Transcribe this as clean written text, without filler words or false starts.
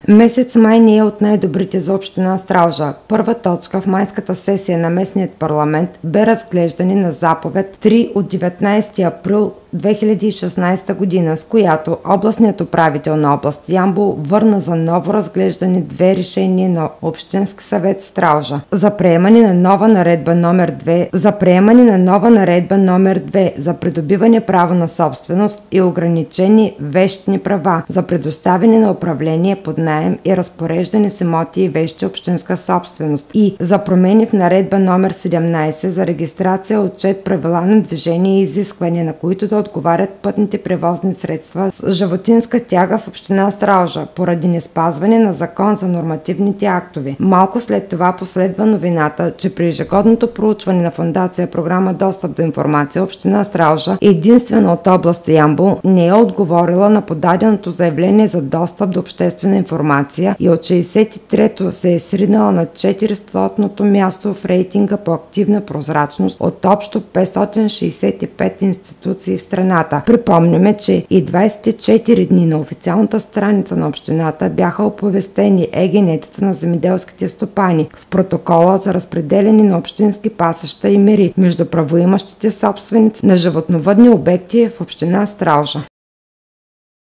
Месец май не е от най-добрите за община Стралджа. Първа точка в майската сесия на местният парламент бе разглеждане на заповед 3 от 19 април 2016 година, с която областният управител на област Ямбол върна за ново разглеждане две решения на Общински съвет Стралджа за приемане на нова наредба номер 2 за придобиване право на собственост и ограничени вещни права за предоставяне на управление под наем и разпореждане с имоти и вещи общинска собственост и за промени в наредба номер 17 за регистрация, отчет, правила на движение и изисквания, на които да отговарят пътните превозни средства с животинска тяга в община Стралджа, поради неспазване на закон за нормативните актове. Малко след това последва новината, че при ежегодното проучване на фондация програма Достъп до информация община Стралджа, единствена от област Ямбол, не е отговорила на подаденото заявление за достъп до обществена информация и от 63-то се е сринала на 400-то място в рейтинга по активна прозрачност от общо 565 институции в страната. Припомняме, че и 24 дни на официалната страница на общината бяха оповестени егенетите на земеделските стопани в протокола за разпределяне на общински пасища и мери между правоимащите собственици на животновъдни обекти в община Стралджа.